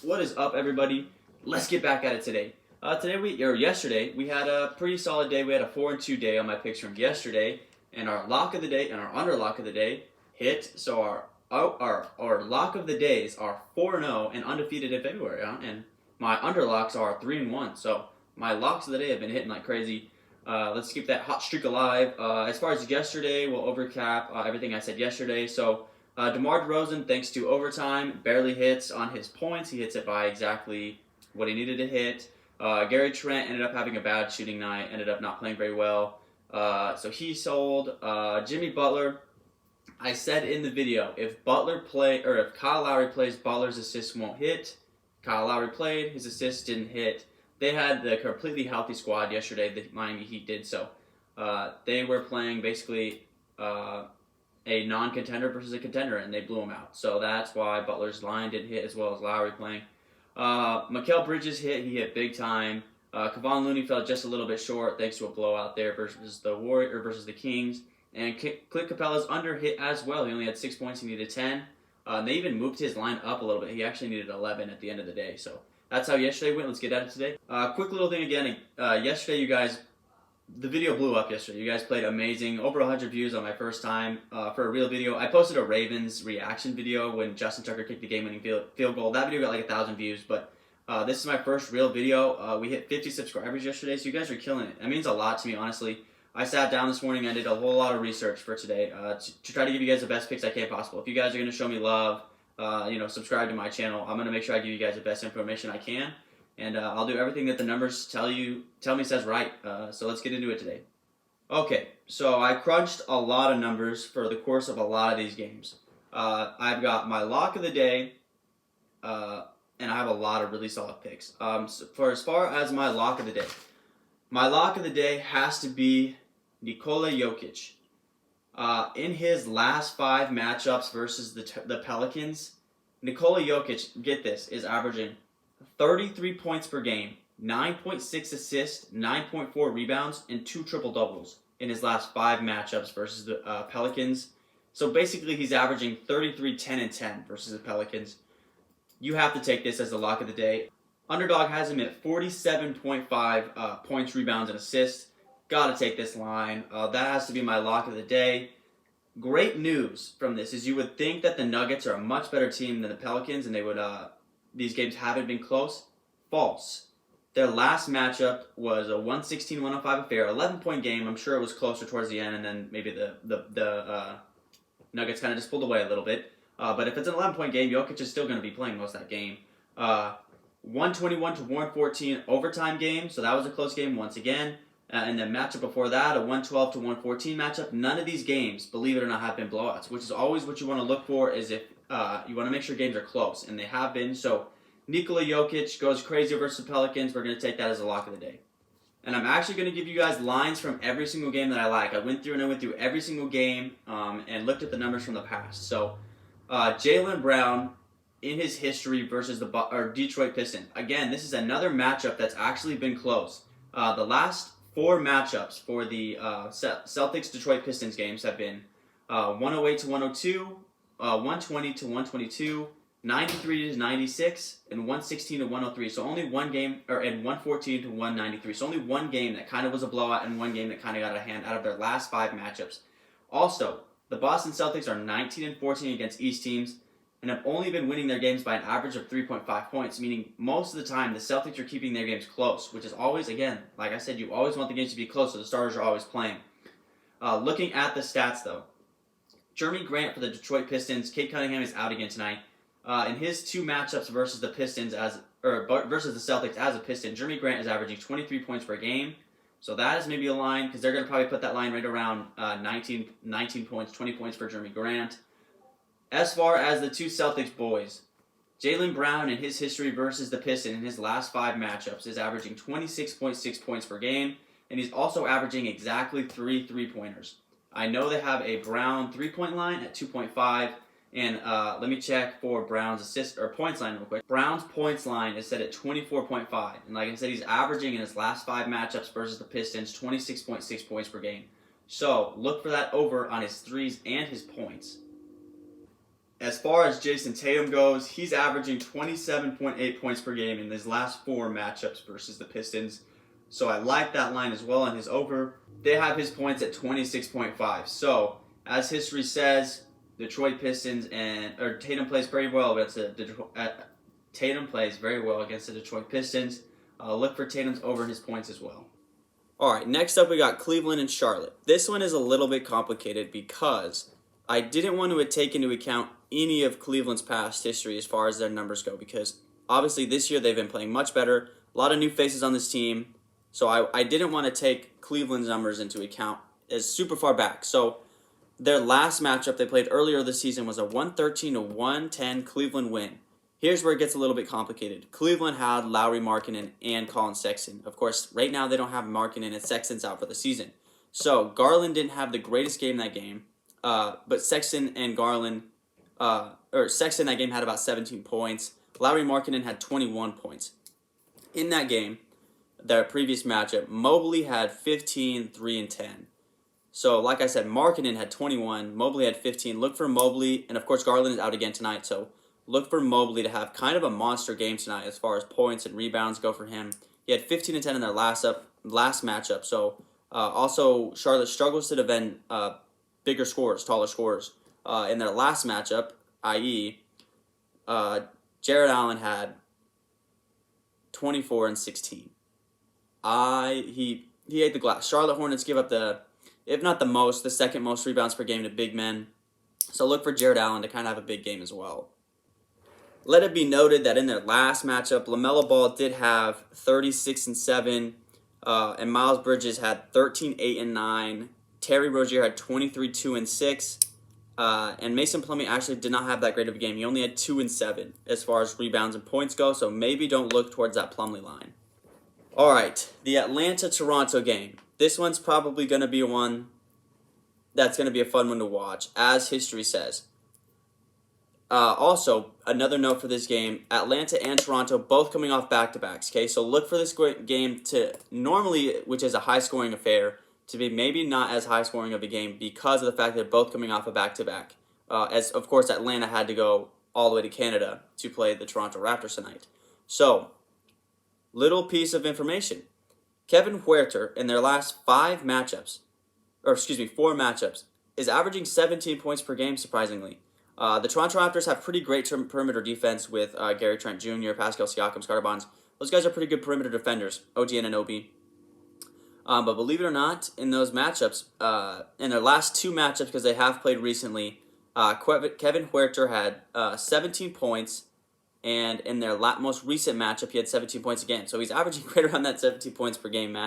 What is up, everybody? Let's get back at it today. Yesterday, we had a pretty solid day. We had a 4-2 day on my picks from yesterday, and our lock of the day and our under lock of the day hit. So our lock of the days are 4-0 and undefeated in February, and my under locks are 3-1. So my locks of the day have been hitting like crazy. Let's keep that hot streak alive. As far as yesterday, we'll overcap everything I said yesterday. So DeMar DeRozan, thanks to overtime, barely hits on his points. He hits it by exactly what he needed to hit. Gary Trent ended up having a bad shooting night, ended up not playing very well. So he sold. Jimmy Butler, I said in the video, if Kyle Lowry plays, Butler's assists won't hit. Kyle Lowry played, his assists didn't hit. They had the completely healthy squad yesterday, the Miami Heat did, so they were playing basically a non-contender versus a contender, and they blew them out. So that's why Butler's line didn't hit as well as Lowry playing. Mikal Bridges he hit big time. Kevon Looney fell just a little bit short thanks to a blowout there versus the Kings. And Clint Capela's under hit as well. He only had 6 points, he needed 10. They even moved his line up a little bit. He actually needed 11 at the end of the day. So that's how yesterday went. Let's get at it today. Quick little thing again. Yesterday, you guys, the video blew up yesterday. You guys played amazing. Over 100 views on my first time for a real video. I posted a Ravens reaction video when Justin Tucker kicked the game-winning field goal. That video got like 1,000 views, but this is my first real video. We hit 50 subscribers yesterday, so you guys are killing it. That means a lot to me, honestly. I sat down this morning. I did a whole lot of research for today to try to give you guys the best picks I can possible. If you guys are going to show me love, subscribe to my channel. I'm going to make sure I give you guys the best information I can. And I'll do everything that the numbers tell me says right. So let's get into it today. Okay, so I crunched a lot of numbers for the course of a lot of these games. I've got my lock of the day, and I have a lot of really solid picks. So as far as my lock of the day has to be Nikola Jokic. In his last 5 matchups versus the Pelicans, Nikola Jokic, get this, is averaging 33 points per game, 9.6 assists, 9.4 rebounds, and 2 triple-doubles in his last 5 matchups versus the Pelicans. So basically, he's averaging 33, 10, and 10 versus the Pelicans. You have to take this as the lock of the day. Underdog has him at 47.5 points, rebounds, and assists. Gotta take this line. That has to be my lock of the day. Great news from this is you would think that the Nuggets are a much better team than the Pelicans, and they would these games haven't been close. False. Their last matchup was a 116-105 affair, 11-point game. I'm sure it was closer towards the end, and then maybe the Nuggets kind of just pulled away a little bit. But if it's an 11-point game, Jokic is still going to be playing most of that game. 121-114 overtime game, so that was a close game once again. And the matchup before that, a 112-114 matchup. None of these games, believe it or not, have been blowouts, which is always what you want to look for, is if you want to make sure games are close, and they have been. So Nikola Jokic goes crazy versus the Pelicans. We're going to take that as a lock of the day. And I'm actually going to give you guys lines from every single game that I like. I went through every single game and looked at the numbers from the past. So Jaylen Brown, in his history versus the Detroit Pistons. Again, this is another matchup that's actually been close. The last 4 matchups for the Celtics-Detroit Pistons games have been 108-102, 120-122, 93-96, and 116-103. So only one game, and 114-193. So only one game that kind of was a blowout and one game that kind of got out of hand out of their last 5 matchups. Also, the Boston Celtics are 19-14 against East teams, and have only been winning their games by an average of 3.5 points, meaning most of the time the Celtics are keeping their games close, which is always, again, like I said, you always want the games to be close, so the starters are always playing. Looking at the stats, though, Jeremy Grant for the Detroit Pistons, Cade Cunningham is out again tonight. In his 2 matchups versus the versus the Celtics as a Piston, Jeremy Grant is averaging 23 points per game, so that is maybe a line, because they're going to probably put that line right around 19 points, 20 points for Jeremy Grant. As far as the 2 Celtics boys, Jaylen Brown in his history versus the Pistons in his last 5 matchups is averaging 26.6 points per game, and he's also averaging exactly 3 3-pointers. I know they have a Brown 3-point line at 2.5, and let me check for Brown's assist or points line real quick. Brown's points line is set at 24.5, and like I said, he's averaging in his last 5 matchups versus the Pistons 26.6 points per game. So look for that over on his threes and his points. As far as Jason Tatum goes, he's averaging 27.8 points per game in his last 4 matchups versus the Pistons. So I like that line as well on his over. They have his points at 26.5. So, as history says, Detroit Pistons or Tatum plays very well against the Detroit Pistons. Look for Tatum's over his points as well. All right, next up we got Cleveland and Charlotte. This one is a little bit complicated because I didn't want to take into account any of Cleveland's past history as far as their numbers go, because obviously this year they've been playing much better. A lot of new faces on this team. So I didn't want to take Cleveland's numbers into account as super far back. So their last matchup they played earlier this season was a 113-110 Cleveland win. Here's where it gets a little bit complicated. Cleveland had Lowry, Markkanen, and Colin Sexton. Of course, right now they don't have Markkanen and Sexton's out for the season. So Garland didn't have the greatest game that game, but Sexton that game had about 17 points. Lowry, Markkanen had 21 points. In that game, their previous matchup, Mobley had 15, 3, and 10. So, like I said, Markkanen had 21, Mobley had 15. Look for Mobley, and of course Garland is out again tonight, so look for Mobley to have kind of a monster game tonight as far as points and rebounds go for him. He had 15 and 10 in their last matchup, so also Charlotte struggles to defend bigger scores, taller scores. In their last matchup, i.e., Jared Allen had 24 and 16. He ate the glass. Charlotte Hornets give up if not the most, the second most rebounds per game to big men. So look for Jared Allen to kind of have a big game as well. Let it be noted that in their last matchup, LaMelo Ball did have 36 and 7, and Miles Bridges had 13, 8, and 9. Terry Rozier had 23, 2, and 6. And Mason Plumlee actually did not have that great of a game. He only had 2 and 7 as far as rebounds and points go, so maybe don't look towards that Plumlee line. All right, the Atlanta-Toronto game. This one's probably going to be one that's going to be a fun one to watch, as history says. Also, another note for this game, Atlanta and Toronto both coming off back-to-backs, okay? So look for this game to normally, which is a high-scoring affair, to be maybe not as high-scoring of a game because of the fact that they're both coming off a back-to-back. As, of course, Atlanta had to go all the way to Canada to play the Toronto Raptors tonight. So, little piece of information. Kevin Huerter, in their last 4 matchups, is averaging 17 points per game, surprisingly. The Toronto Raptors have pretty great perimeter defense with Gary Trent Jr., Pascal Siakam, Carter Barnes. Those guys are pretty good perimeter defenders, OG Anunoby. But believe it or not, in those matchups, in their last 2 matchups, because they have played recently, Kevin Huerter had 17 points, and in their most recent matchup, he had 17 points again. So he's averaging right around that 17 points per game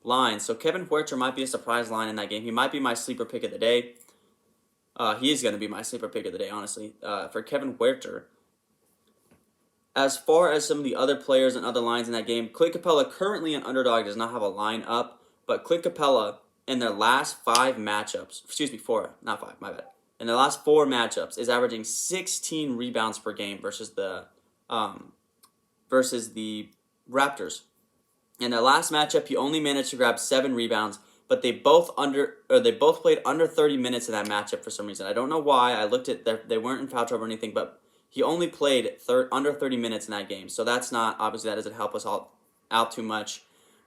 line. So Kevin Huerter might be a surprise line in that game. He might be my sleeper pick of the day. He is going to be my sleeper pick of the day, honestly, for Kevin Huerter. As far as some of the other players and other lines in that game, Clint Capela, currently an underdog, does not have a line up, but Clint Capela, in their last 4 matchups, not 5, my bad. In their last 4 matchups, is averaging 16 rebounds per game versus the Raptors. In their last matchup, he only managed to grab 7 rebounds, but they both played under 30 minutes in that matchup for some reason. I don't know why. I looked at they weren't in foul trouble or anything, but he only played under 30 minutes in that game. So that's not, obviously that doesn't help us all out too much.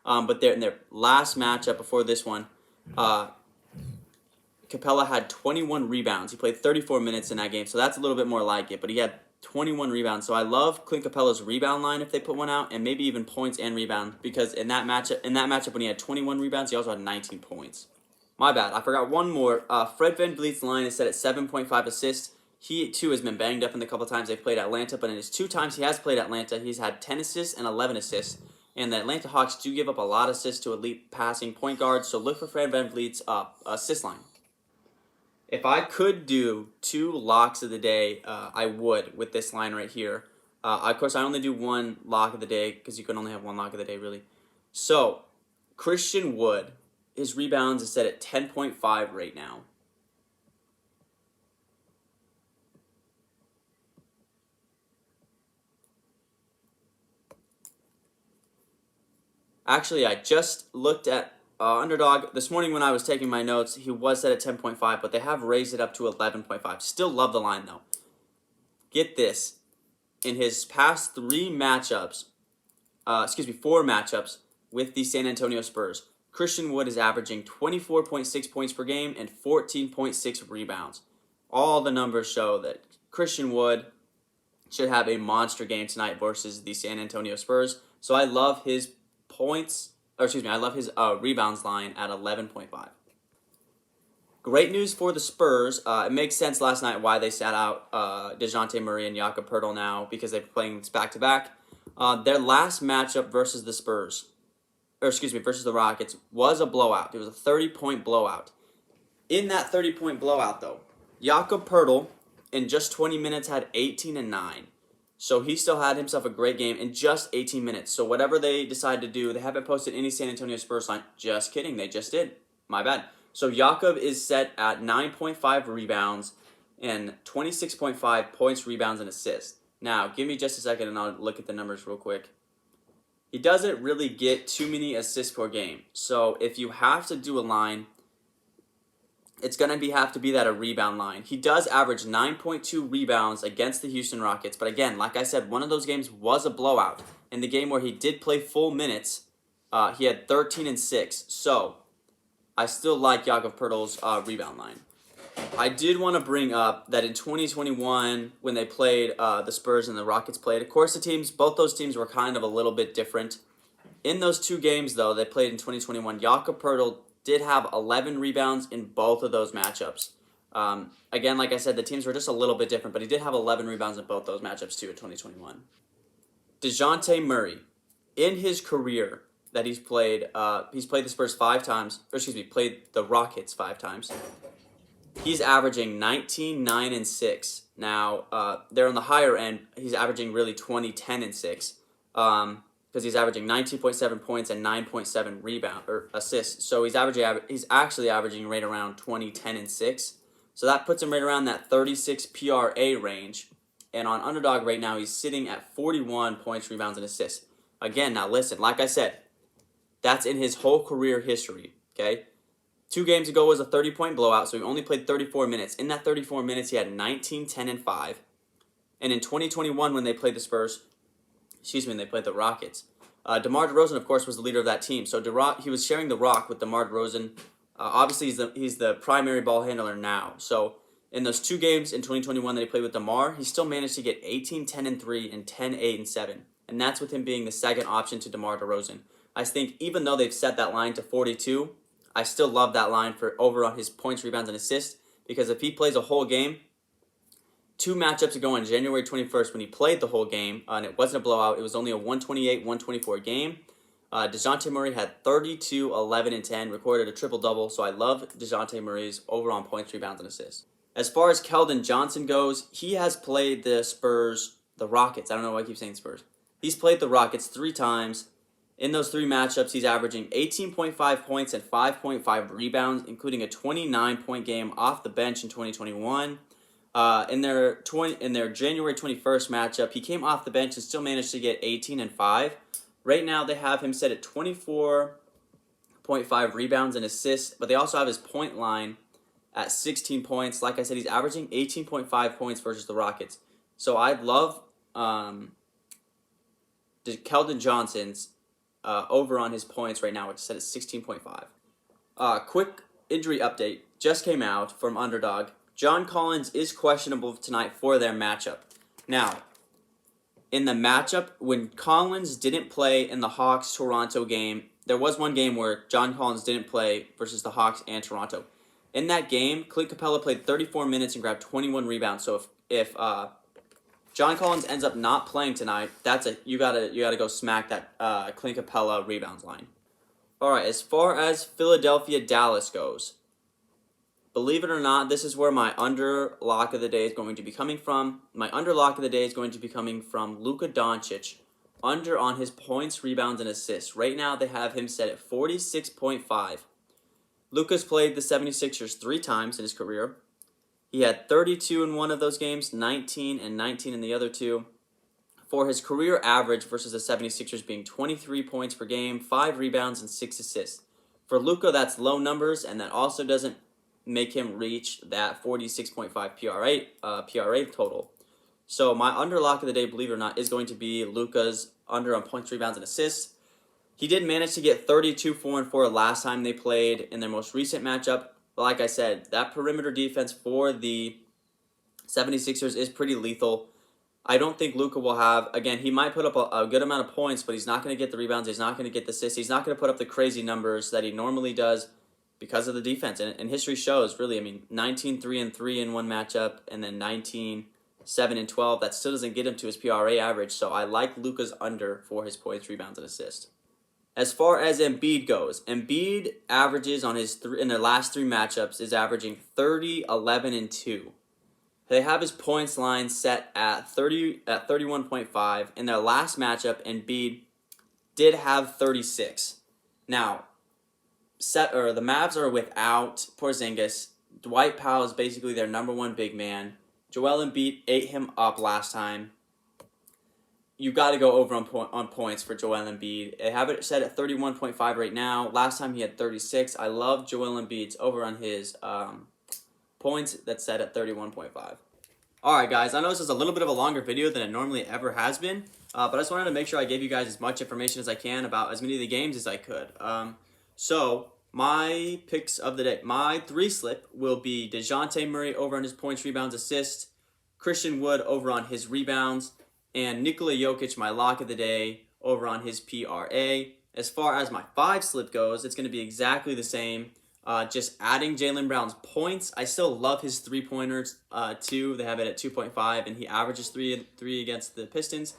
But in their last matchup before this one, Capela had 21 rebounds. He played 34 minutes in that game, so that's a little bit more like it. But he had 21 rebounds. So I love Clint Capela's rebound line if they put one out, and maybe even points and rebound, because in that matchup when he had 21 rebounds, he also had 19 points. My bad. I forgot one more. Fred VanVleet's line is set at 7.5 assists. He, too, has been banged up in the couple times they've played Atlanta, but in his 2 times he has played Atlanta, he's had 10 assists and 11 assists. And the Atlanta Hawks do give up a lot of assists to elite passing point guards, so look for Fred VanVleet's assist line. If I could do 2 locks of the day, I would with this line right here. Of course, I only do 1 lock of the day because you can only have 1 lock of the day, really. So, Christian Wood, his rebounds is set at 10.5 right now. Actually, I just looked at Underdog this morning when I was taking my notes. He was set at 10.5, but they have raised it up to 11.5. Still love the line, though. get this, in his past four matchups with the San Antonio Spurs, Christian Wood is averaging 24.6 points per game and 14.6 rebounds. All the numbers show that Christian Wood should have a monster game tonight versus the San Antonio Spurs. So I love his rebounds line at 11.5. Great news for the Spurs. It makes sense last night why they sat out DeJounte Murray and Jakob Poeltl now, because they're playing this back-to-back. Their last matchup versus the versus the Rockets was a blowout. It was a 30-point blowout. In that 30-point blowout, though, Jakob Poeltl in just 20 minutes had 18 and 9. So he still had himself a great game in just 18 minutes. So whatever they decide to do, they haven't posted any San Antonio Spurs line. Just kidding, they just did. My bad. So Jakob is set at 9.5 rebounds and 26.5 points, rebounds, and assists. Now, give me just a second and I'll look at the numbers real quick. He doesn't really get too many assists per game. So if you have to do a line, it's going to have to be that a rebound line. He does average 9.2 rebounds against the Houston Rockets. But again, like I said, one of those games was a blowout. In the game where he did play full minutes, he had 13 and 6. So I still like Jakob Poeltl's rebound line. I did want to bring up that in 2021, when they played the Spurs and the Rockets played, of course both those teams were kind of a little bit different. In those two games, though, they played in 2021, Jakob Poeltl did have 11 rebounds in both of those matchups. Again, like I said, the teams were just a little bit different, but he did have 11 rebounds in both those matchups, too, in 2021. DeJounte Murray, in his career that he's played the Spurs played the Rockets 5 times. He's averaging 19, 9, and 6. Now, they're on the higher end. He's averaging really 20, 10, and 6. Because he's averaging 19.7 points and 9.7 assists. So he's actually averaging right around 20, 10, and 6. So that puts him right around that 36 P+R+A range. And on Underdog right now, he's sitting at 41 points, rebounds, and assists. Again, now listen, like I said, that's in his whole career history, okay? 2 games ago was a 30-point blowout, so he only played 34 minutes. In that 34 minutes, he had 19, 10, and 5. And in 2021, when they played when they played the Rockets, DeMar DeRozan, of course, was the leader of that team. So he was sharing the rock with DeMar DeRozan. Obviously, he's the primary ball handler now. So in those 2 games in 2021 that he played with DeMar, he still managed to get 18, 10, and 3 and 10, 8, and 7. And that's with him being the second option to DeMar DeRozan. I think even though they've set that line to 42, I still love that line for over on his points, rebounds, and assists, because if he plays a whole game, 2 matchups ago on January 21st when he played the whole game, and it wasn't a blowout, it was only a 128-124 game, DeJounte Murray had 32, 11, and 10, recorded a triple-double, so I love DeJounte Murray's over on points, rebounds, and assists. As far as Keldon Johnson goes, he has played the Rockets. I don't know why I keep saying Spurs. He's played the Rockets 3 times. In those 3 matchups, he's averaging 18.5 points and 5.5 rebounds, including a 29-point game off the bench in 2021. In their January 21st matchup, he came off the bench and still managed to get 18 and 5. Right now, they have him set at 24.5 rebounds and assists, but they also have his point line at 16 points. Like I said, he's averaging 18.5 points versus the Rockets. So I love Keldon Johnson's over on his points right now, which is set at 16.5. Quick injury update just came out from Underdog. John Collins is questionable tonight for their matchup. Now, in the matchup, when Collins didn't play in the Hawks-Toronto game, there was one game where John Collins didn't play versus the Hawks and Toronto. In that game, Clint Capela played 34 minutes and grabbed 21 rebounds. So if John Collins ends up not playing tonight, you gotta go smack that Clint Capela rebounds line. All right, as far as Philadelphia-Dallas goes, believe it or not, this is where my under lock of the day is going to be coming from. My under lock of the day is going to be coming from Luka Doncic, under on his points, rebounds, and assists. Right now, they have him set at 46.5. Luka's played the 76ers 3 times in his career. He had 32 in one of those games, 19 and 19 in the other 2. For his career average versus the 76ers being 23 points per game, 5 rebounds, and 6 assists. For Luka, that's low numbers, and that also doesn't make him reach that 46.5 P+R+A total. So my under lock of the day, believe it or not, is going to be Luka's under on points, rebounds, and assists. He did manage to get 32, 4, and 4 last time they played in their most recent matchup. But like I said, that perimeter defense for the 76ers is pretty lethal. I don't think Luka will have, again, he might put up a good amount of points, but he's not going to get the rebounds. He's not going to get the assists. He's not going to put up the crazy numbers that he normally does because of the defense. And history shows, really, I mean, 19, 3, and 3 in one matchup, and then 19, 7, and 12. That still doesn't get him to his P+R+A average. So I like Luka's under for his points, rebounds, and assists. As far as Embiid goes, Embiid averages on his in their last 3 matchups is averaging 30, 11, and 2. They have his points line set at 31.5. In their last matchup, Embiid did have 36. Now, the Mavs are without Porzingis. Dwight Powell is basically their number 1 big man. Joel Embiid ate him up last time. You got to go over on points for Joel Embiid. They have it set at 31.5 right now. Last time he had 36. I love Joel Embiid's over on his points that's set at 31.5. Alright guys, I know this is a little bit of a longer video than it normally ever has been, but I just wanted to make sure I gave you guys as much information as I can about as many of the games as I could. So, my picks of the day. My 3 slip will be DeJounte Murray over on his points, rebounds, assists, Christian Wood over on his rebounds, and Nikola Jokic, my lock of the day, over on his P+R+A. As far as my 5 slip goes, it's going to be exactly the same. Just adding Jaylen Brown's points. I still love his 3-pointers too. They have it at 2.5, and he averages 3 against the Pistons.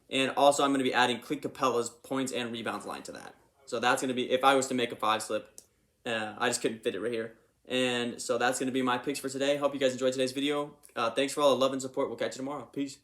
And also, I'm going to be adding Clint Capela's points and rebounds line to that. So that's going to be, if I was to make a 5 slip, I just couldn't fit it right here. And so that's going to be my picks for today. Hope you guys enjoyed today's video. Thanks for all the love and support. We'll catch you tomorrow. Peace.